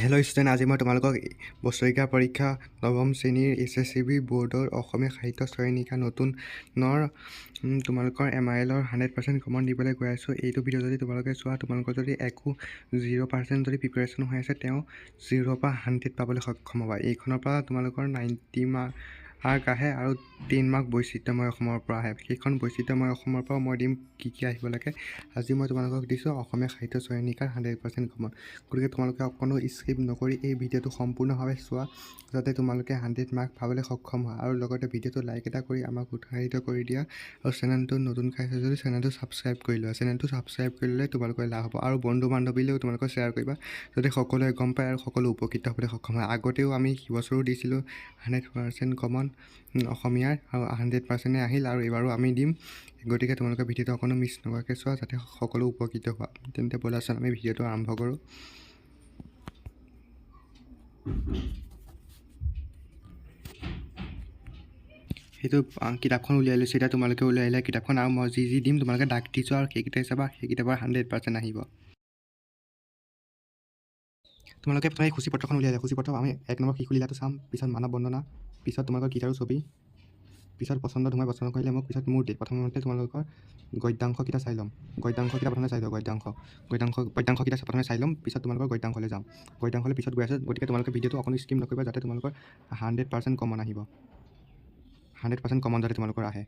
Hello' student, আজি মই তোমালোকক বছৰেকীয়া পৰীক্ষা নৱম শ্ৰেণীৰ SSCB বোৰ্ডৰ অসমীয়া সাহিত্য চয়নিকা নতুনৰ তোমালোকৰ MIL-ৰ 100% কমন দিবলৈ গৈ আছোঁ। এইটো ভিডিঅ' যদি তোমালোকে চোৱা, তোমালোকৰ যদি একো 0% যদি প্ৰিপেৰেশ্যন হৈ আছে, তেওঁ 0 পৰা 100 পাবলৈ সক্ষম হ'বা। এইখনৰ পৰা তোমালোকৰ 90 মাৰ্ক আহে আৰু 10 মাৰ্ক বৈচিত্ৰ্যময় অসমৰ পৰা আহে। সেইখন বৈচিত্ৰ্যময় অসমৰ পৰা মই দিম কি আহিব লাগে। আজি মই তোমালোকক দিছোঁ অসমীয়া সাহিত্য চয়নিকাৰ 100% কমন। গতিকে তোমালোকে অকণো স্কিপ নকৰি এই ভিডিঅ'টো সম্পূৰ্ণভাৱে চোৱা, যাতে তোমালোকে 100 মাৰ্ক পাবলৈ সক্ষম হয়। আৰু লগতে ভিডিঅ'টো লাইক এটা কৰি আমাক উৎসাহিত কৰি দিয়া। আৰু চেনেলটো নতুন খাইছে যদি চেনেলটো ছাবস্ক্ৰাইব কৰি লোৱা। চেনেলটো ছাবস্ক্ৰাইব কৰিলে তোমালোকৰ লাভ হ'ব। আৰু বন্ধু বান্ধৱীলৈও তোমালোকে শ্বেয়াৰ কৰিবা, যাতে সকলোৱে গম পায় আৰু সকলো উপকৃত হ'বলৈ সক্ষম হয়। আগতেও আমি সিবছৰো দিছিলোঁ 100% কমন অসমীয়াৰ আৰু 100% আহিল, আৰু এইবাৰো আমি দিম। গতিকে তোমালোকে ভিডিঅ'টো অকণো মিছ নোহোৱাকৈ চোৱা, যাতে সকলো উপকৃত হোৱা। তেন্তে ব'লাচোন আমি ভিডিঅ'টো আৰম্ভ কৰোঁ। সেইটো কিতাপখন উলিয়াই লৈছোঁ। এতিয়া তোমালোকে উলিয়াই আহিলে কিতাপখন, আৰু মই যি দিম তোমালোকে ডাক দিছোঁ আৰু সেইকেইটাই চাবা। সেই কিতাপৰ 100% আহিব। তোমালোকে প্ৰথমে এই সূচীপত্ৰখন উলিয়াই দিয়া। সূচীপত্ৰ আমি 1 নম্বৰ শিশু লীলাটো চাম, পিছত মানৱ বন্দনা, পিছত তোমালোকৰ গীত আৰু ছবি, পিছত পচন্দ ধুমাই পচন্দ কৰিলে মোক, পিছত মূৰ্তি। প্ৰথমতে তোমালোকৰ গদ্যাংশকেইটা চাই ল'ম। গদ্যাংশকেইটা প্ৰথমে চাই লওঁ। পদ্যাংশকেইটা প্ৰথমে চাই ল'ম, পিছত তোমালোকৰ গদ্যাংশলৈ যাম। গদ্যাংশলৈ পিছত গৈ আছোঁ। গতিকে তোমালোকে ভিডিঅ'টো অকণো স্কিপ নকৰিবা, যাতে তোমালোকৰ 100% কমন আহিব। 100% কমন যাতে তোমালোকৰ আহে,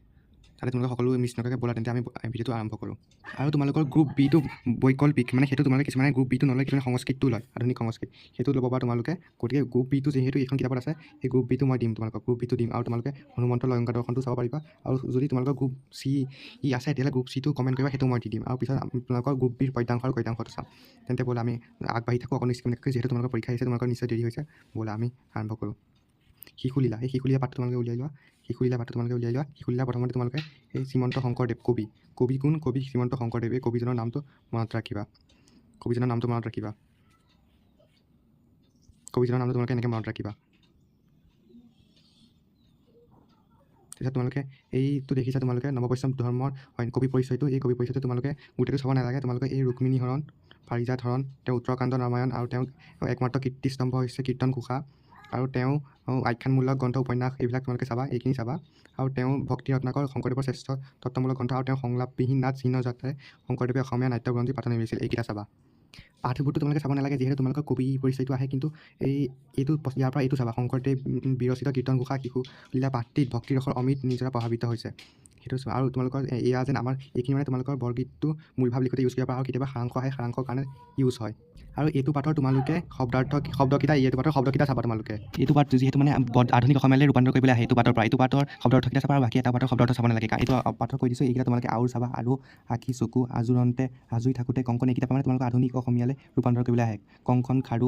যাতে তোমালোকে সকলো মিছ নকৰাকৈ ব'লা। তেন্তে আমি ভিডিঅ'টো আৰম্ভ কৰোঁ। আৰু তোমালোকৰ গ্ৰুপ বিটো বৈকল্পিক, মানে সেইটো তোমালোকে কিছুমানে গ্ৰুপ বিটো নলয়, কিছুমানে সংস্কৃতটো লয়, আধুনিক সংস্কৃত, সেইটো ল'ব পৰা তোমালোকে। গতিকে গ্ৰুপ বিটো যিহেতু এইখন কিতাপত আছে, সেই গ্ৰুপ বিটো মই দিম তোমালোকক। গ্ৰুপ বিটো দিম, আৰু তোমালোকে হনুমন্ত লংকা দৰ্শনটো চাব পাৰিবা। আৰু যদি তোমালোকৰ গ্ৰুপ চি আছে, তেতিয়াহ'লে গ্ৰুপ চিটো কমেণ্ট কৰিবা, সেইটো মই দি দিম। আৰু পিছত তোমালোকৰ গ্ৰুপ বিৰ পদ্যাংশ আৰু গদ্যাংশটো চাম। তেন্তে ব'লা আমি আগবাঢ়ি থাকোঁ, অকণ স্কিপ নকৰাকৈ। যিহেতু তোমালোকৰ পৰীক্ষা আহিছে, তোমালোকৰ নিশ্চয় দেৰি হৈছে। ব'লা আমি আৰম্ভ কৰোঁ। শিশুলীলা, এই শিশুলীলা পাঠটো তোমালোকে উলিয়াই লোৱা। শিশুলীলা প্ৰথমতে তোমালোকে এই শ্ৰীমন্ত শংকৰদেৱ কবি কোন? কবি শ্ৰীমন্ত শংকৰদেৱ। এই কবিজনৰ নামটো মনত ৰাখিবা। কবিজনৰ নামটো তোমালোকে এনেকৈ মনত ৰাখিবা। তাৰপিছত তোমালোকে এইটো দেখিছা, তোমালোকে নৱবৈষ্ণৱ ধৰ্মৰ কবি পৰিচয়টো। এই কবি পৰিচয়টো তোমালোকে গোটেইটো চাব নালাগে। তোমালোকে এই ৰুক্মিণী হৰণ, পাৰিজাত হৰণ, তেওঁ উত্তৰকাণ্ড ৰামায়ণ, আৰু তেওঁ একমাত্ৰ কীৰ্তিস্তম্ভ হৈছে কীৰ্তন ঘোষা, আৰু তেওঁ আখ্যানমূলক গ্ৰন্থ উপন্যাস, এইবিলাক তোমালোকে চাবা। এইখিনি চাবা। আৰু তেওঁ ভক্তি ৰত্নাকৰ, শংকৰদেৱৰ শ্ৰেষ্ঠ তত্ত্বমূলক গ্ৰন্থ, আৰু তেওঁ সংলাপবিহীন নাট চিহ্ন যাত্ৰাৰে শংকৰদেৱে অসমীয়া নাট্যগ্ৰন্থি পাতনি মেলিছিল। এইকেইটা চাবা। পাঠবোৰতো তোমালোকে চাব নালাগে, যিহেতু তোমালোকৰ কবি পৰিচয়টো আহে। কিন্তু ইয়াৰ পৰা এইটো চাবা, শংকৰদেৱ বিৰচিত কীৰ্তন ঘোষা শিশুলীলা পাঠটিত ভক্তিৰসৰ অমিত নিজৰা প্ৰভাৱিত হৈছে, সেইটো চোৱা। আৰু তোমালোকৰ এয়া যেন আমাৰ এইখিনি মানে তোমালোকৰ বৰগীতটো মূলভাৱ লিখোঁতে ইউজ কৰিব পাৰা, আৰু কেতিয়াবা সাৰাংশ আহে, সাৰাংশৰ কাৰণে ইউজ হয়। আৰু এইটো পাঠৰ তোমালোকে শব্দকেইটা চাবা। তোমালোকে এইটো পাঠ যিহেতু মানে আধুনিক অসমীয়ালৈ ৰূপান্তৰ কৰিবলৈ আহে, এইটো পাঠৰ শব্দাৰ্থকেইটা চাবা, আৰু বাকী এটা পাঠৰ শব্দাৰ্থ চাব নালাগে। এইটো পাঠৰ কৈ দিছোঁ, এইকেইটা তোমালোকে আৰু চাবা। আৰু আখি চকু আজোৰন্তে আজুৰি থাকোঁতে কংকন, এইকেইটা মানে তোমালোকে আধুনিক অসমীয়ালৈ ৰূপান্তৰ কৰিবলৈ আহে। কংকন খাৰু,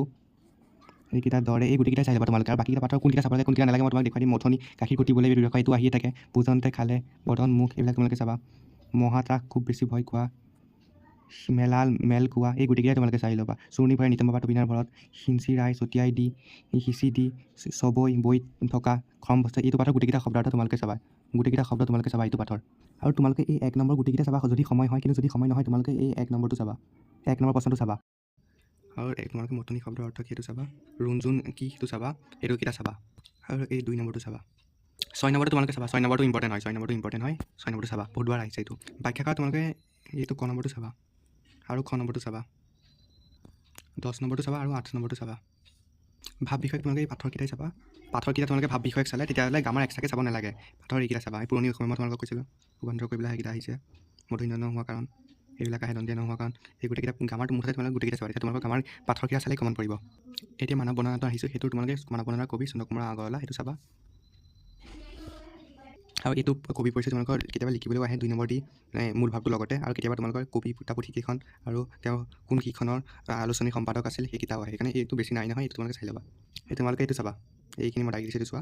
এইকেইটা দৰে, এই গোটেইকেইটা চাই ল'বা তোমালোকে। আৰু বাকীকেইটা পাঠৰ কোনকেইটা চাব লাগে, কোনকেইটা নালাগে মই তোমাক দেখুৱাই দিম। মথনি, গাখীৰ ঘটিবলৈ ব্যৱহাৰ, এইটো আহিয়ে থাকে। পূজন্তে খালে, বদন মুখ, এইবিলাক তোমালোকে চাবা। মহাত্ৰাস, খুব বেছি ভয় খোৱা, মেল কোৱা, এই গোটেইকেইটাই তোমালোকে চাই ল'বা। চূৰ্ণি ভৰাই নিতম বাবা টবিনাৰ ভৰত, সিঞ্চি ৰাই ছটিয়াই দি, সিঁচি দি, চবৈ বৈ থকা, খম বস্তা, এইটো পাঠৰ গোটেইকেইটা শব্দাৰ্থ তোমালোকে চাবা। গোটেইকেইটা শব্দ তোমালোকে চাবা এইটো পাঠৰ। আৰু তোমালোকে এই 1 নম্বৰ গোটেইকেইটা চাবা যদি সময় হয়, কিন্তু যদি সময় নহয় তোমালোকে এই 1 নম্বৰটো চাবা, 1 নম্বৰ প্ৰশ্নটো চাবা। আৰু তোমালোকে মতনি শব্দৰ অৰ্থ কি সেইটো চাবা। ৰুণজুণ কি সেইটো চাবা। এইটোকেইটা চাবা। আৰু এই 2 নম্বৰটো চাবা। 6 নম্বৰটো তোমালোকে চাবা। 6 নম্বৰটো ইম্পৰ্টেণ্ট হয়। 6 নম্বৰটো চাবা। বহুতবাৰ আহিছে এইটো। ব্যাখ্যা কৰা তোমালোকে এইটো ক নম্বৰটো চাবা। আৰু খ নম্বৰটো চাবা। 10 নম্বৰটো চাবা, আৰু 8 নম্বৰটো চাবা। ভাৱ বিষয়ক তোমালোকে এই পাঠৰকেইটাই চাবা। পাঠৰকেইটা তোমালোকে ভাৱ বিষয়ক চালে তেতিয়াহ'লে গ্ৰামাৰ এক্সট্ৰাকৈ চাব নালাগে। পাঠৰ এইকেইটা চাবা। এই পুৰণি অসমীয়া মই তোমালোকক কৈছিলোঁ, ৰূপান্তৰ কৰিবলৈ সেইকেইটা আহিছে। মূৰ্ধন্য নোহোৱা কাৰণ, এইবিলাক আহে দন্তীয়া নোহোৱা কাৰণ, এই গোটেইকেইটা গ্ৰামাৰটো মুঠতে তোমালোকে গোটেইকেইটা চাবা। তেতিয়া তোমালোকৰ গ্ৰামাৰ পাঠৰকেইটা চালেই কমন পৰিব। এতিয়া মানৱ বন্দনাটো আহিছোঁ, সেইটো তোমালোকে মানৱ বন্দনাৰ কবি চন্দ্ৰকুমাৰ আগৰৱালা, সেইটো চাবা। আৰু এইটো কবি পৰিচয় তোমালোকৰ কেতিয়াবা লিখিবলৈও আহে 2 নম্বৰ দি মূল ভাৱটোৰ লগতে, আৰু কেতিয়াবা তোমালোকৰ কবি পুথিকেইখন আৰু তেওঁ কোন কেইখনৰ আলোচনী সম্পাদক আছিল সেই কিতাপ আহে। সেইকাৰণে এইটো বেছি নাই নহয়, এইটো তোমালোকে চাই ল'বা। তোমালোকে এইটো চাবা, এইখিনি মই ডাইৰেক্ট দিছোঁ, এইটো চোৱা।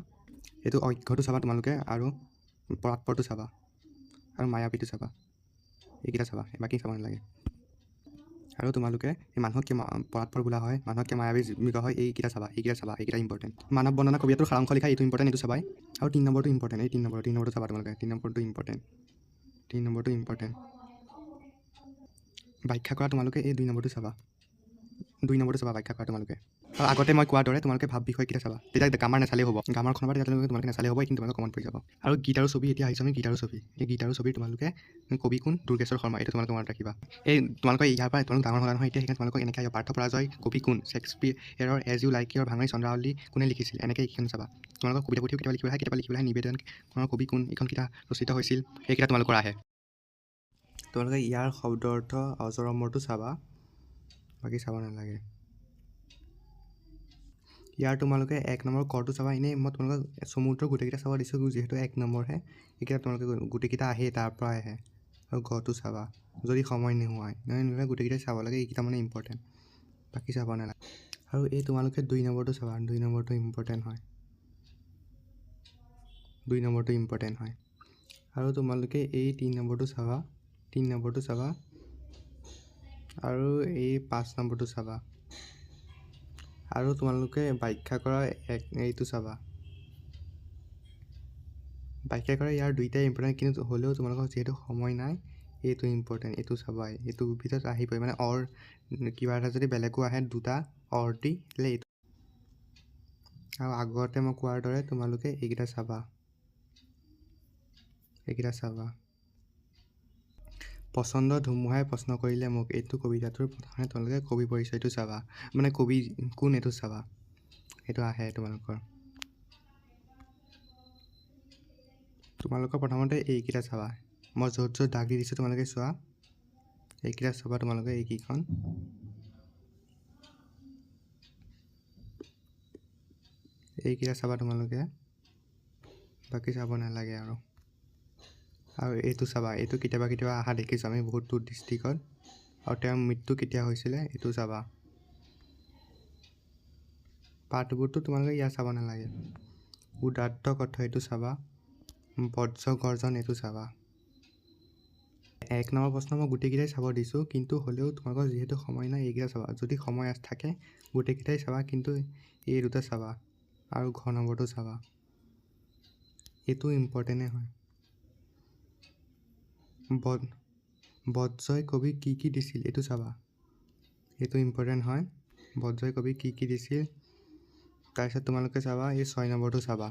এইটো অজ্ঞটো চাবা তোমালোকে, আৰু পৰাৎপৰটো চাবা, আৰু মায়াবীটো চাবা। এইকেইটা চাবা, বাকী চাব নালাগে। আৰু তোমালোকে এই মানুহক কিয় পৰাৎপৰ বোলা হয়, মানুহক কিয় মায়াবী বুলি কোৱা হয়, এইকেইটা চাবা। এইকেইটা ইম্পৰ্টেণ্ট। মানৱ বন্দনা কবিতাটোৰ সাৰাংশ লিখা, এইটো ইম্পৰ্টেণ্ট, এইটো চাবাই। আৰু 3 নম্বৰটো ইম্পৰ্টেণ্ট, এই 3 নম্বৰটো চাবা তোমালোকে। 3 নম্বৰটো ইম্পৰ্টেণ্ট। ব্যাখ্যা কৰা তোমালোকে এই 2 নম্বৰটো চাবা। 2 নম্বৰটো চাবা ব্যাখ্যা কৰা তোমালোকে। আৰু আগতে মই কোৱাৰ দৰে তোমালোকে ভাব বিষয়কেইটা চাবা, তেতিয়া গ্ৰামাৰ নাচালেও হ'ব, গ্ৰামাৰখনৰ পৰা তেতিয়া তোমালোকে নাচালেও হ'ব, এইখিনি তোমালোকে কমন পৰি যাব। আৰু গীত আৰু ছবি, এতিয়া আহিছোঁ আমি গীত আৰু ছবি। এই গীত আৰু ছবিৰ তোমালোকে কবি কোন? দুৰ্গেশ্বৰ শৰ্মা, এইটো তোমালোকে মনত ৰাখিবা। এই তোমালোকে ইয়াৰ পৰা তোমালোক ডাঙৰ হ'লা নহয়, এতিয়া সেইকাৰণে তোমালোকক এনেকৈ আহিব, পাৰ্থ পৰাজয় কবি কোন? শ্বেক্সপিয়েৰৰ এজ ইউ লাইক ইয়ৰ ভাঙৰি চন্দ্ৰাৱলী কোনে লিখিছিল? এনেকৈ এইখন চাবা। তোমালোকৰ কবিতা পুথিও কেতিয়াবা লিখিবলৈ আহে নিবেদনৰ কবি কোন? এইখন কিতাপ ৰচিত হৈছিল, এইকেইটা তোমালোকৰ আহে। তোমালোকে ইয়াৰ শব্দ অৰ্থ অজৰমৰটো চাবা, বাকী চাব নালাগে। ইয়াৰ তোমালোকে 1 নম্বৰ কৰটো চাবা। এনেই মই তোমালোকক চমুকৈ গোটেইকেইটা চাব দিছোঁ, যিহেতু 1 নম্বৰহে, এইকেইটা তোমালোকে গোটেইকেইটা আহেই তাৰ পৰা আহে। আৰু ঘৰটো চাবা, যদি সময় নোহোৱায় নহ'লে গোটেইকেইটাই চাব লাগে, এইকেইটা মানে ইম্পৰ্টেণ্ট, বাকী চাব নালাগে। আৰু এই তোমালোকে 2 নম্বৰটো চাবা, 2 নম্বৰটো ইম্পৰ্টেণ্ট হয়, 2 নম্বৰটো ইম্পৰ্টেণ্ট হয়। আৰু তোমালোকে এই 3 নম্বৰটো চাবা, 3 নম্বৰটো চাবা, আৰু এই 5 নম্বৰটো চাবা। আৰু তোমালোকে ব্যাখ্যা কৰা এইটো চাবা, ব্যাখ্যা কৰা ইয়াৰ দুইটাই ইম্পৰ্টেণ্ট, কিন্তু হ'লেও তোমালোকৰ যিহেতু সময় নাই, এইটো ইম্পৰ্টেণ্ট, এইটো চাবাই, এইটো ভিতৰত আহিবই, মানে অৰ কিবা এটা যদি বেলেগো আহে, দুটা অৰ দি এইটো। আৰু আগতে মই কোৱাৰ দৰে তোমালোকে এইকেইটা চাবা, এইকেইটা চাবা। পচন্দ ধুমুহাই প্ৰশ্ন কৰিলে মোক, এইটো কবিতাটোৰ প্ৰথমে তোমালোকে কবি পৰিচয়টো চাবা, মানে কবি কোন এইটো চাবা, এইটো আহে তোমালোকৰ প্ৰথমতে এইকেইটা চাবা। মই য'ত য'ত দাগ দি দিছোঁ তোমালোকে চোৱা, এইকেইটা চাবা তোমালোকে, এইকেইখন এইকেইটা চাবা তোমালোকে, বাকী চাব নালাগে। আৰু এইটো চাবা, এইটো কেতিয়াবা অহা দেখিছোঁ আমি বহুতো ডিষ্ট্ৰিক্টত। আৰু তেওঁৰ মৃত্যু কেতিয়া হৈছিলে এইটো চাবা। পাঠবোৰটো তোমালোকে ইয়াত চাব নালাগে। উদাত্ত কথা এইটো চাবা, বজ্ৰ গৰ্জন এইটো চাবা। 1 নম্বৰ প্ৰশ্ন মই গোটেইকেইটাই চাব দিছোঁ, কিন্তু হ'লেও তোমালোকৰ যিহেতু সময় নাই, এইকেইটা চাবা। যদি সময় থাকে গোটেইকেইটাই চাবা, কিন্তু এই দুটা চাবা। আৰু ঘ নম্বৰটো চাবা, এইটো ইম্পৰ্টেণ্টেই হয়। বজ্ৰই কবিক কি দিছিল এইটো চাবা, এইটো ইম্পৰ্টেণ্ট হয়। বজ্ৰই কবিক কি দিছিল। তাৰপিছত তোমালোকে চাবা এই 6 নম্বৰটো চাবা,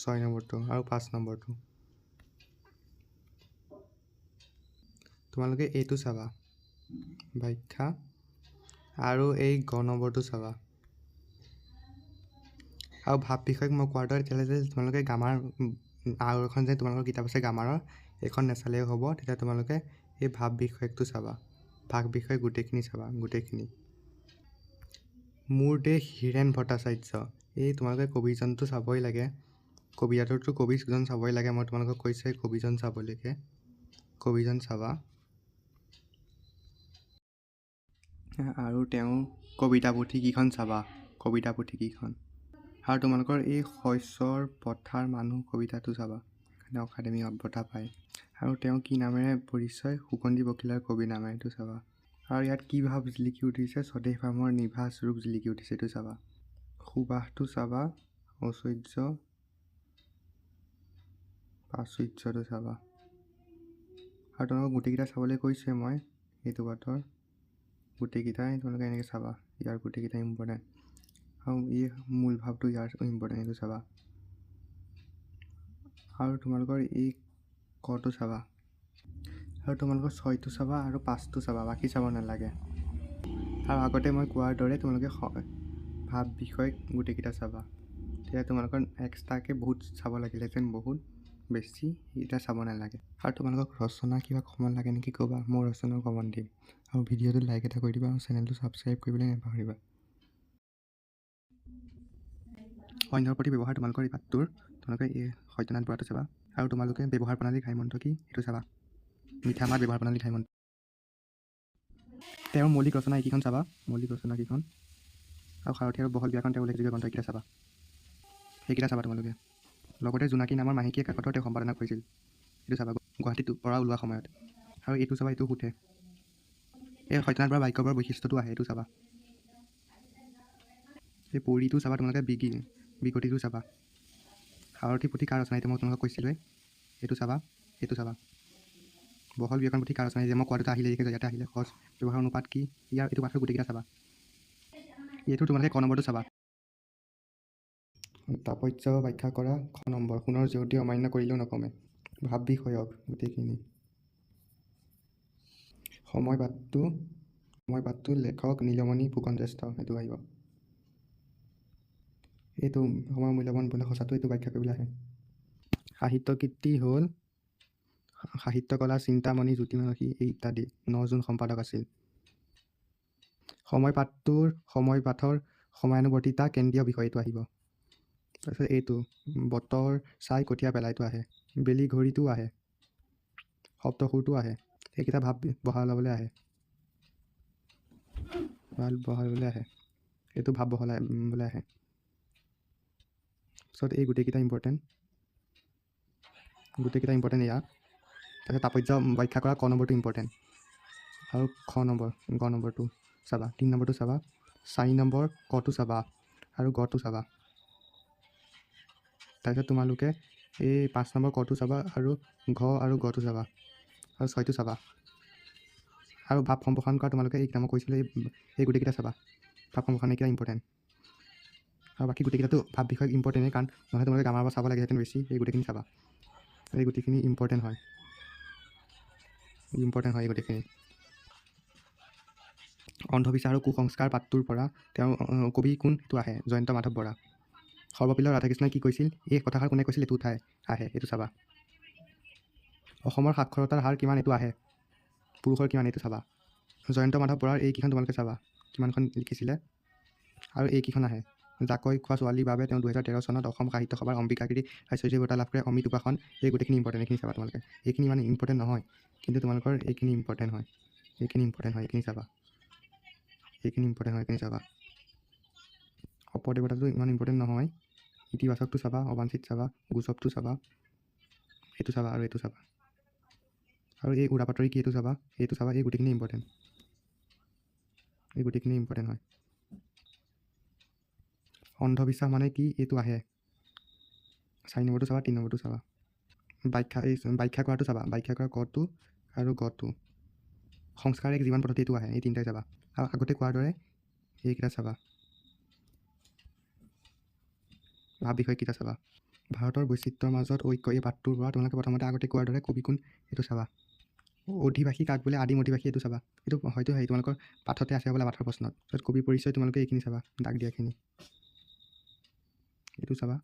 6 নম্বৰটো আৰু 5 নম্বৰটো তোমালোকে এইটো চাবা ব্যাখ্যা, আৰু এই গ নম্বৰটো চাবা। আৰু ভাৱ বিষয়ক মই কোৱাৰ দৰে তেতিয়াহ'লে যে তোমালোকে গ্ৰামাৰ আৰু এখন যে তোমালোকৰ কিতাপ আছে গ্ৰামাৰৰ, এইখন নাচালেও হ'ব, তেতিয়া তোমালোকে এই ভাৱ বিষয়কটো চাবা, ভাৱ বিষয় গোটেইখিনি চাবা, গোটেইখিনি। মোৰ দেশ হীৰেণ ভট্টাচাৰ্য, এই তোমালোকে কবিজনটো চাবই লাগে, কবিতাটোতো কবিজন চাবই লাগে, মই তোমালোকক কৈছোঁ কবিজন চাবলৈকে, কবিজন চাবা। আৰু তেওঁৰ কবিতা পুথিকেইখন চাবা, কবিতা পুথিকেইখন। আৰু তোমালোকৰ এই শস্যৰ পথাৰ মানুহ কবিতাটো চাবা, অকাডেমি বঁটা পায়। আৰু তেওঁ কি নামেৰে পৰিচয়? সুগন্ধি বকিলাৰ কবি নামেৰে, এইটো চাবা। আৰু ইয়াত কি ভাৱ জিলিকি উঠিছে? স্বদেশ ভাৱৰ নিভাঁজ ৰূপ জিলিকি উঠিছে, এইটো চাবা। সুবাসটো চাবা, ঐশ্বৰ্য প্ৰাচুৰ্যটো চাবা। আৰু তোমালোকক গোটেইকেইটা চাবলৈ কৈছোঁৱে মই, এইটো বাটৰ গোটেইকেইটাই তোমালোকে এনেকৈ চাবা, ইয়াৰ গোটেইকেইটা ইম্পৰ্টেণ্ট। আৰু এই মূল ভাৱটো ইয়াৰ ইম্পৰ্টেণ্ট, এইটো চাবা। আৰু তোমালোকৰ এই কটো চাবা, আৰু তোমালোকৰ 6টো চাবা, আৰু 5টো চাবা, বাকী চাব নালাগে। আৰু আগতে মই কোৱাৰ দৰে তোমালোকে ভাৱ বিষয়ক গোটেইকেইটা চাবা, তেতিয়া তোমালোকৰ এক্সট্ৰাকৈ বহুত চাব লাগিলেহেঁতেন, বহুত বেছি, এতিয়া চাব নালাগে। আৰু তোমালোকক ৰচনা কিবা কমন লাগে নেকি ক'বা, মই ৰচনাও কমন দিম। আৰু ভিডিঅ'টো লাইক এটা কৰি দিবা, আৰু চেনেলটো ছাবস্ক্ৰাইব কৰিবলৈ নাপাহৰিবা। অন্যৰ প্ৰতি ব্যৱহাৰ তোমালোকৰ এই পাঠটোৰ তোমালোকে এই সত্যনাথ বৰাটো চাবা। আৰু তোমালোকে ব্যৱহাৰ প্ৰণালী ঘাইমন্ত্ৰ কি এইটো চাবা, মিঠা মাত ব্যৱহাৰ প্ৰণালী ঘাইমন্ত্ৰ। তেওঁৰ মৌলিক ৰচনা এইকেইখন চাবা, মৌলিক ৰচনা কেইখন। আৰু সাৰথি আৰু বহল ব্যাকৰণ তেওঁৰ উল্লেখযোগ্য গ্ৰন্থ এইকেইটা চাবা, সেইকেইটা চাবা তোমালোকে। লগতে জোনাকী নামৰ মাহেকীয়া কাকতৰ তেওঁ সম্পাদনা কৰিছিল, এইটো চাবা গুৱাহাটীত পৰা ওলোৱা সময়ত। আৰু এইটো চাবা, এইটো সুধে এই সত্যনাথ বৰাৰ বাক্যবোৰৰ বৈশিষ্ট্যটো আহে, এইটো চাবা। এই পৰিটো চাবা তোমালোকে, বিগতিটো চাবা। সাৰথি পুথি কাৰ ৰচনা, এতিয়া মই তোমালোকক কৈছিলোঁৱে, এইটো চাবা, এইটো চাবা। বহল ব্যাকৰণ পুথি কাৰ ৰচনা, যে মই কোৱাটোতে আহিলে, ইয়াতে আহিলে সহজ ব্যৱহাৰ অনুপাত কি, এইটো পাঠৰ গোটেইকেইটা চাবা। এইটো তোমালোকে ক নম্বৰটো চাবা। তাপস্য ব্যাখ্যা কৰা খ নম্বৰ। সোণৰ জয়ন্তী অমান্য কৰিলেও নকমে। ভাৱ বিষয়ক গোটেইখিনি। সময়বাদটো লেখক নীলমণি ফুকন জ্যেষ্ঠ, এইটো আহিব। এইটো সময় মূল্যৱান বোলে সঁচাটো, এইটো ব্যাখ্যা কৰিবলৈ আহে। সাহিত্য কীৰ্তি হ'ল সাহিত্যকলা চিন্তামণি জ্যোতিষী ইত্যাদি 9 জন সম্পাদক আছিল। সময়পাঠৰ সময়ানুৱৰ্তিতা কেন্দ্ৰীয় বিষয়, এইটো আহিব। তাৰপিছত এইটো বতৰ চাই কঠীয়া পেলাইটো আহে। বেলি ঘড়ীটো আহে। সপ্তসুৰটো আহে। এইকেইটা ভাৱ বহাবলৈ আহে। এইটো ভাৱ বহাবলৈ আহে। তাৰপিছত এই গোটেইকেইটা ইম্পৰ্টেণ্ট এয়া। তাৰপিছত তাপস্য ব্যাখ্যা কৰা ক নম্বৰটো ইম্পৰ্টেণ্ট। আৰু গ নম্বৰটো চাবা। 3 নম্বৰটো চাবা। 4 নম্বৰ কটো চাবা আৰু গটো চাবা। তাৰপিছত তোমালোকে এই 5 নম্বৰ কটো চাবা আৰু ঘ আৰু গটো চাবা আৰু 6টো চাবা। আৰু ভাৱ সম্প্ৰসাৰণ কৰা তোমালোকে এইকেইটা মই কৈছিলোঁ, এই গোটেইকেইটা চাবা। ভাৱ সম্প্ৰসাৰণ এইকেইটা ইম্পৰ্টেণ্ট। আৰু বাকী গোটেইকেইটাতো ভাৱ বিষয়ক ইম্পৰ্টেণ্টেই, কাৰণ নহ'লে তোমালোকে গ্ৰামাৰৰ পৰা চাব লাগেহেঁতেন বেছি। এই গোটেইখিনি চাবা। এই গোটেইখিনি ইম্পৰ্টেণ্ট হয় এই গোটেইখিনি। অন্ধবিশ্বাস আৰু কুসংস্কাৰ পাঠটোৰ পৰা তেওঁ কবি কোনটো আহে? জয়ন্ত মাধৱ বৰা। সৰ্বপল্লী ৰাধাকৃষ্ণই কি কৈছিল? এই কথাষাৰ কোনে কৈছিল? এইটো উঠাই আহে, এইটো চাবা। অসমৰ সাক্ষৰতাৰ হাৰ কিমান? এইটো আহে। পুৰুষৰ কিমান? এইটো চাবা। জয়ন্ত মাধৱ বৰাৰ এইকেইখন তোমালোকে চাবা, কিমানখন লিখিছিলে। আৰু এইকেইখন আহে। জাকৈ খোৱা ছোৱালীৰ বাবে তেওঁ 2013 চনত অসম সাহিত্য সভাৰ অম্বিকাগিৰি ৰাজচৌধুৰী বঁটা লাভ কৰে। অমিত উপাসন। এই গোটেইখিনি ইম্পৰ্টেণ্ট, এইখিনি চাবা তোমালোকে। এইখিনি ইমান ইম্পৰ্টেণ্ট নহয়, কিন্তু তোমালোকৰ এইখিনি ইম্পৰ্টেণ্ট হয়। এইখিনি চাবা। এইখিনি চাবা। অপদেৱতাটো ইমান ইম্পৰ্টেণ্ট নহয়। ইতিবাচকটো চাবা, অবাঞ্ছিত চাবা, গুজবটো চাবা, এইটো চাবা আৰু এইটো চাবা। আৰু এই উৰাবাতৰি কি? এইটো চাবা। এই গোটেইখিনি ইম্পৰ্টেণ্ট হয়। অন্ধবিশ্বাস মানে কি? এইটো আহে। 4 নম্বৰটো চাবা, 3 নম্বৰটো চাবা। ব্যাখ্যা কৰাটো চাবা। ব্যাখ্যা কৰা কটো আৰু গটো। সংস্কাৰ এক জীৱন পদ্ধতি, এইটো আহে। এই তিনিটাই চাবা। আৰু আগতে কোৱাৰ দৰে এইকেইটা চাবা। ভাৱ বিষয়কেইটা চাবা। ভাৰতৰ বৈচিত্ৰ্যৰ মাজত ঐক্য, এই পাঠটোৰ পৰা তোমালোকে প্ৰথমতে আগতে কোৱাৰ দৰে কবি কোন? এইটো চাবা। অধিবাসী কাক বোলে? আদিম অধিবাসী, এইটো চাবা। এইটো হয়তো তোমালোকৰ পাঠতে আছে বোলে, পাঠৰ প্ৰশ্নত। তাৰপিছত কবি পৰিচয় তোমালোকে এইখিনি চাবা, দাগ দিয়াখিনি। এইটো চাবা।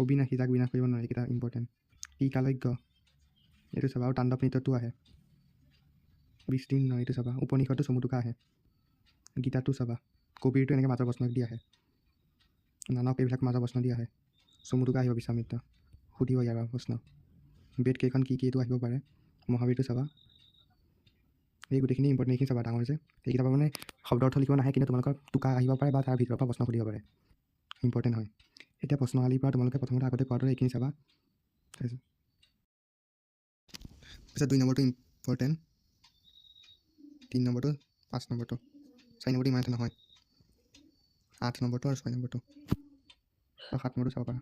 অবিনাশী, যাক বিনাশ কৰিব নোৱাৰে, এইকেইটা ইম্পৰ্টেণ্ট। ই কালজ্ঞ, এইটো চাবা। আৰু তাণ্ডৱ নৃত্যটো আহে। বিস্তীৰ্ণ, এইটো চাবা। উপনিষদটো চমুটোকা আহে। গীতাটো চাবা। কবিৰটো এনেকৈ মাজৰ প্ৰশ্ন দি আহে। নানক এইবিলাক মাজৰ প্ৰশ্ন দি আহে। চমুটোকা আহিব বিশ্বামিত্ৰ, সুধিব ইয়াৰ পৰা প্ৰশ্ন। বেদ কেইখন কি এইটো আহিব পাৰে। মহাবীৰটো চাবা। এই গোটেইখিনি ইম্পৰ্টেণ্ট, এইখিনি চাবা। ডাঙৰ যে এইকেইটাৰ পৰা মানে শব্দ অৰ্থ লিখিব নাহে, কিন্তু তোমালোকৰ টোকা আহিব পাৰে বা তাৰ ভিতৰৰ পৰা প্ৰশ্ন সুধিব পাৰে। ইম্পৰ্টেণ্ট হয়। এতিয়া প্ৰশ্নশালীৰ পৰা তোমালোকে প্ৰথমতে আগতে কোৱাৰ দৰে এইখিনি চাবা। তাৰপিছত 2 নম্বৰটো ইম্পৰ্টেণ্ট, 3 নম্বৰটো, 5 নম্বৰটো, 4 নম্বৰটো ইমান এটা নহয়। 8 নম্বৰটো আৰু 6 নম্বৰটো আৰু 7 নম্বৰটো চাব পাৰা।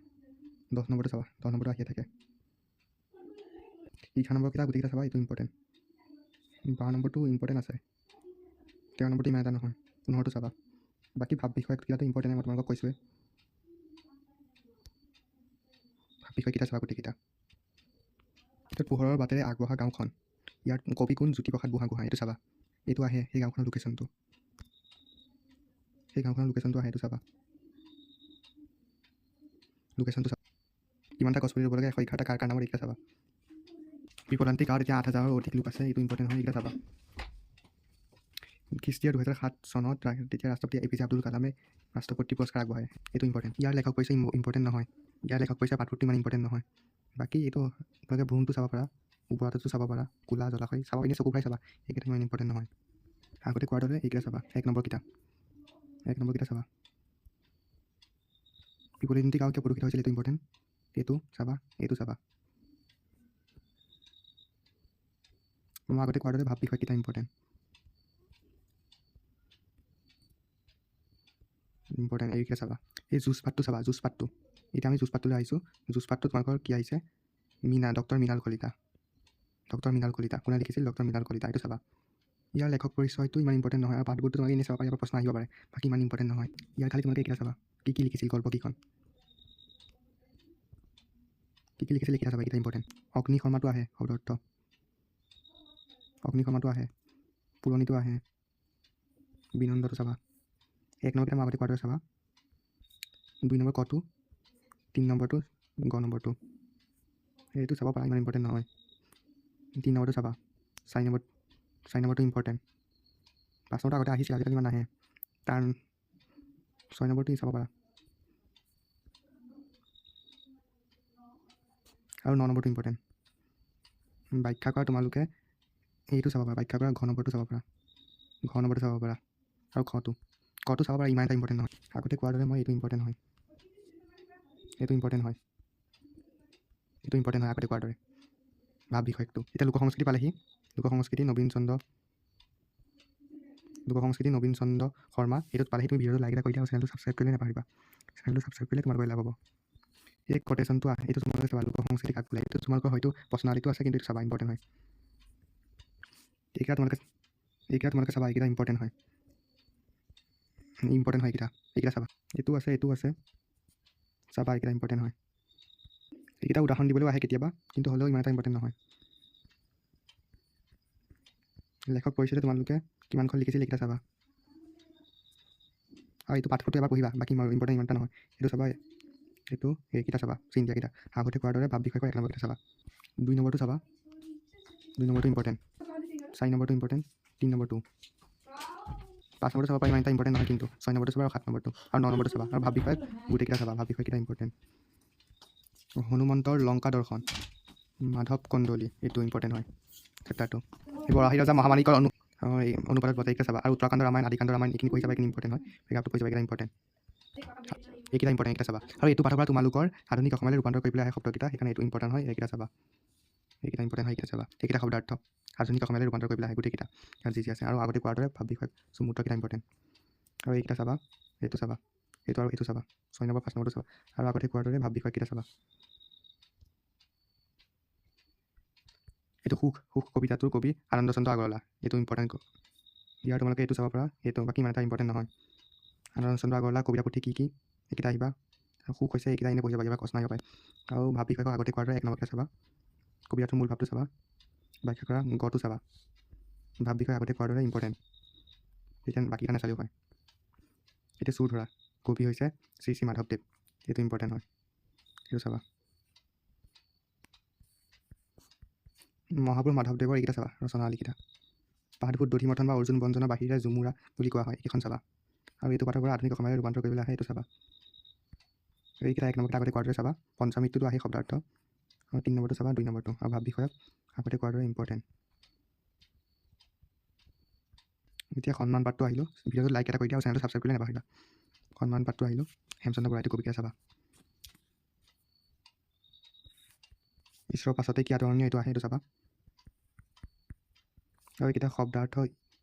10 নম্বৰটো চাবা। 10 নম্বৰটো আহিয়ে থাকে। 11 নম্বৰকেইটা গোটেইকেইটা চাবা, এইটো ইম্পৰ্টেণ্ট। 12 নম্বৰটো ইম্পৰ্টেণ্ট আছে। 13 নম্বৰটো ইমান এটা নহয়। 15টো চাবা। বাকী ভাৱ বিষয়কেইটাটো ইম্পৰ্টেণ্ট, মই তোমালোকক কৈছোঁৱে। ভাৱ বিষয়কেইটা চাবা গোটেইকেইটা। পোহৰৰ বাটেৰে আগবঢ়া গাঁওখন, ইয়াৰ কবি কোন? জ্যোতিপ্ৰসাদ বুঢ়াগোহাঁই, এইটো চাবা। এইটো আহে, সেই গাঁওখনৰ লোকেশ্যনটো আহে, এইটো চাবা। লোকেশ্যনটো চাবা। কিমানটা গছপুলি ৰুব লাগে? 111টা। কাৰ নামত? এইকেইটা চাবা। বিপদান্তি গাঁৱত এতিয়া 8,000ৰো অধিক লোক আছে, এইটো ইম্পৰ্টেণ্ট হয়, এইকেইটা চাবা। খ্ৰীষ্টীয় 2007 চনত তেতিয়া ৰাষ্ট্ৰপতি APJ আব্দুল কালামে ৰাষ্ট্ৰপতি পুৰস্কাৰ আগবঢ়ায়, এইটো ইম্পৰ্টেণ্ট। ইয়াৰ লেখক পৰিচয় ইম্পৰ্টেণ্ট নহয়। পাঠটো ইমান ইম্পৰ্টেণ্ট নহয়। বাকী এইটো তোমালোকে ভ্ৰূণটো চাব পাৰা, ওপৰতো চাব পাৰা, কোলা জলাশয় চাব, এনেই চকু ফুৰাই চাবা। এইকেইটা ইমান ইম্পৰ্টেণ্ট নহয়। আগতে কোৱাৰ দৰে এইকেইটা চাবা। 1 নম্বৰকেইটা চাবা। বিপদান্তি গাঁও কিয় প্ৰদূষিত হৈছিল? এইটো ইম্পৰ্টেণ্ট, এইটো চাবা। এইটো চাবা। মই আগতে কোৱাৰ দৰে ভাৱ বিষয়কেইটা ইম্পৰ্টেণ্ট। এইকেইটা চাবা। এই যুঁজ পাঠটো চাবা। এতিয়া আমি যুঁজ পাঠটোলৈ আহিছোঁ। যুঁজ পাঠটো তোমালোকৰ কি আহিছে? ডক্টৰ মৃণাল কলিতা। কোনে লিখিছিল? ডক্টৰ মৃণাল কলিতা, এইটো চাবা। ইয়াৰ লেখক পৰিচয়টো ইমান ইম্পৰ্টেণ্ট নহয় আৰু পাঠবোৰটো তোমালোকে এনেই চাব পাৰি, ইয়াৰ পৰা প্ৰশ্ন আহিব পাৰে, বাকী ইমান ইম্পৰ্টেণ্ট নহয়। ইয়াৰ খালি তোমালোকে এইকেইটা চাবা, কি লিখিছিল গল্পকেইখন, কি লিখিছিল এইকেইটা চাবা, এইকেইটা ইম্পৰ্টেণ্ট। অগ্নি শৰ্মাটো আহে শব্দাৰ্থ, অগ্নি শৰ্মাটো আহে, পুৰণিটো আহে, বিনন্দটো চাবা, 1 নম্বৰতে মই আগতে কোৱাৰ দৰে চাবা, 2 নম্বৰ কটো, 3 নম্বৰটো গ নম্বৰটো, এইটো চাব পাৰা, ইমান ইম্পৰ্টেণ্ট নহয়। 3 নম্বৰটো চাবা, 4 নম্বৰটো ইম্পৰ্টেণ্ট, 5 নম্বৰটো আগতে আহিছিল, আজিকালি ইমান নাহে, তাৰ 6 নম্বৰটো চাব পাৰা, আৰু 9 নম্বৰটো ইম্পৰ্টেণ্ট। ব্যাখ্যা কৰা তোমালোকে এইটো চাব পাৰা, ব্যাখ্যা কৰা ঘ নম্বৰটো চাব পাৰা, আৰু খটো চাব পাৰা, ইমান এটা ইম্পৰ্টেণ্ট নহয়। আগতে কোৱাৰ দৰে মই এইটো ইম্পৰ্টেণ্ট হয়, এইটো ইম্পৰ্টেণ্ট হয়, আগতে কোৱাৰ দৰে ভাৱ বিষয়কটো। এতিয়া লোক সংস্কৃতি পালেহি, লোক সংস্কৃতি নবীন চন্দ্ৰ শৰ্মা, এইটোত পালেহি। তুমি ভিডিঅ'টো লাইক এটা কৰি দিয়া আৰু চেনেলটো ছাবস্ক্ৰাইব কৰিলে নাপাহৰিবা, চেনেলটো ছাবস্ক্ৰাইব কৰিলে তোমালোকৰ লাভ হ'ব। এই কটেশ্যনটো এইটো তোমালোকে চাবা, লোক সংস্কৃতি কাক বোলে, এইটো তোমালোকৰ হয়তো প্ৰশ্নাৱলীটো আছে, কিন্তু এইটো চাবা, ইম্পৰ্টেণ্ট হয়। এইকেইটা তোমালোকে চাবা, এইকেইটা ইম্পৰ্টেণ্ট হয়, এইকেইটা চাবা, এইটো আছে চাবা, এইকেইটা ইম্পৰ্টেণ্ট হয়। এইকেইটা উদাহৰণ দিবলৈও আহে কেতিয়াবা, কিন্তু হ'লেও ইমান এটা ইম্পৰ্টেণ্ট নহয়। লেখক পৰিচয়টো তোমালোকে কিমানখন লিখিছিল এইকেইটা চাবা, আৰু এইটো পাঠটো এবাৰ পঢ়িবা, বাকী ইম্পৰ্টেণ্ট ইমান এটা নহয়। এইটো চাবা, এইকেইটা চাবা, চিন দিয়াকেইটা, আগতে কোৱাৰ দৰে ভাৱ বিষয়কৰ 1 নম্বৰকেইটা চাবা, 2 নম্বৰটো চাবা, 2 নম্বৰটো ইম্পৰ্টেণ্ট, 4 নম্বৰটো ইম্পৰ্টেণ্ট, 3 নম্বৰটো, 5 নম্বৰটো চাব পাৰি, ইমান এটা ইম্পৰ্টেণ্ট নহয়, কিন্তু 6 নম্বৰটো চাবা, আৰু 7 নম্বৰটো, আৰু 9 নম্বৰটো চাবা, আৰু ভাৱ বিষয়ক গোটেইকেইটা চাবা, ভাৱ বিষয়কেইটা ইম্পৰ্টেণ্ট। হনুমন্তৰ লংকা দৰ্শন, মাধৱ কন্দলী, এইটো ইম্পৰ্টেণ্ট হয় চেপ্টাৰটো। এইবোৰ বৰাহী ৰজা মহামাণিকৰ অনুপাতত বজাইকে চাবা, আৰু উত্তৰাখণ্ড ৰামায়ণ, আদিকাণ্ড ৰামায়ণ, এইখিনি পঢ়ি চাবা, এইখিনি ইম্পৰ্টেণ্ট হয়, পেগাপটো পঢ়ি চাবা, এইকেইটা ইম্পৰ্টেণ্ট, এইকেইটা চাবা। আৰু এইটো পাঠৰ পৰা তোমালোকৰ আধুনিক অসমলৈ ৰূপান্তৰ কৰিবলৈ আহে শব্দকেইটা, সেইকাৰণে এইটো ইম্পৰ্টেণ্ট হয়, এইকেইটা চাবা, এইকেইটা ইম্পৰ্টেণ্ট হয়, এইকেইটা চাবা, এইকেইটা শব্দাৰ্থ আধুনিক অসমলৈ ৰূপান্তৰ কৰিবলৈ আহে গোটেইকেইটা, যি আছে, আৰু আগতে কোৱাৰ দৰে ভাৱ বিষয়ক চুমুত্ৰকেইটা ইম্পৰ্টেণ্ট, আৰু এইকেইটা চাবা, এইটো চাবা, এইটো আৰু এইটো চাবা, 6 নম্বৰ 5 নম্বৰটো চাবা, আৰু আগতে কোৱাৰ দৰে ভাৱ বিষয়কেইটা চাবা। এইটো সুখ কবিতাটোৰ কবি আনন্দ চন্দ্ৰ আগৰৱালা, এইটো ইম্পৰ্টেণ্ট। ইয়াৰ তোমালোকে এইটো চাব পাৰা, এইটো বাকী ইমান এটা ইম্পৰ্টেণ্ট নহয়। আনন্দ চন্দ্ৰ আগৰৱালা কবিতা পুথি কি এইকেইটা আহিবা, সুখ হৈছে, এইকেইটা এনেই পঢ়ি যাবা, কিবা প্ৰশ্ন আহিব পাৰে। আৰু ভাৱ বিষয়ক আগতে কোৱাৰ দৰে 1 নম্বৰতে চাবা, কবিতাটোৰ মূল ভাৱটো চাবা, ব্যাখ্যা কৰা গটো চাবা, ভাৱ বিষয় আগতে কোৱাৰ দৰে ইম্পৰ্টেণ্ট, তেতিয়া বাকীটা নাচালেও হয়। এতিয়া চুৰ ধৰা, কবি হৈছে শ্ৰী শ্ৰী মাধৱদেৱ, এইটো ইম্পৰ্টেণ্ট হয়, সেইটো চাবা। মহাপুৰুষ মাধৱদেৱৰ এইকেইটা চাবা, ৰচনাৱলীকেইটা, পাঠভূত দধিমথন বা অৰ্জুন বঞ্জনা বাহিৰে ঝুমুৰা বুলি কোৱা হয়, এইখন চাবা। আৰু এইটো পাঠৰ পৰা আধুনিক অসমলৈ ৰূপান্তৰ কৰিবলৈ আহে, এইটো চাবা। এইকেইটা 1 নম্বৰতে আগতে কোৱাৰ দৰে চাবা, পঞ্চমৃত্যুটো আহে শব্দাৰ্থ, আৰু 3 নম্বৰটো চাবা, 2 নম্বৰটো, আৰু ভাৱ বিষয়ক আগতে কোৱাৰ দৰে ইম্পৰ্টেণ্ট। এতিয়া সন্মান পাঠটো আহিলোঁ, ভিডিঅ'টো লাইক এটা কৰি দিয়া আৰু চেনেলটো ছাবস্ক্ৰাইব কৰিলে নাপাহৰিবা। সন্মান পাঠটো আহিলোঁ, হেমচন্দ্ৰ বৰা, এইটো কবিতা চাবা। ঈশ্বৰৰ পাছতে কি আদৰণীয়, এইটো আহে, এইটো চাবা। আৰু এইকেইটা শব্দাৰ্থ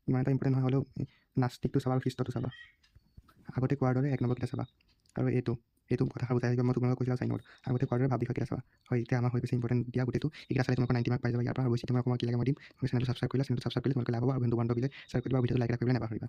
ইমান এটা ইম্পৰ্টেণ্ট নহয়, হ'লেও নাস্তিকটো চাবা, আৰু খ্ৰীষ্টটো চাবা, আগতে কোৱাৰ দৰে 1 নম্বৰকেইটা চাবা। আৰু এইটো কথাষাৰ বুজাই মই তোমালোকক কৈছিলোঁ 4 নম্বৰ, আগতে কোৱাৰ দৰে ভাৱ বিষয়কেইটা চাবা। হয়, এতিয়া আমাৰ হৈ গৈছে ইম্পৰ্টেণ্ট দিয়া গোটেইটো, এইকেইটা চালে তোমালোকৰ 90 মাৰ্ক পাই যাবা ইয়াৰ পৰা, আৰু বেছি তোমালোকক মই কি লাগে মই দিম, চেনেলটো ছাবস্ক্ৰাইব কৰিলে তোমালোকে লাভ হ'ব, আৰু বন্ধু বান্ধৱীলৈ শ্বেয়াৰ কৰি দিবা, ভিডিঅ'টো লাইক এটা কৰিবলৈ নাপাহৰিবা।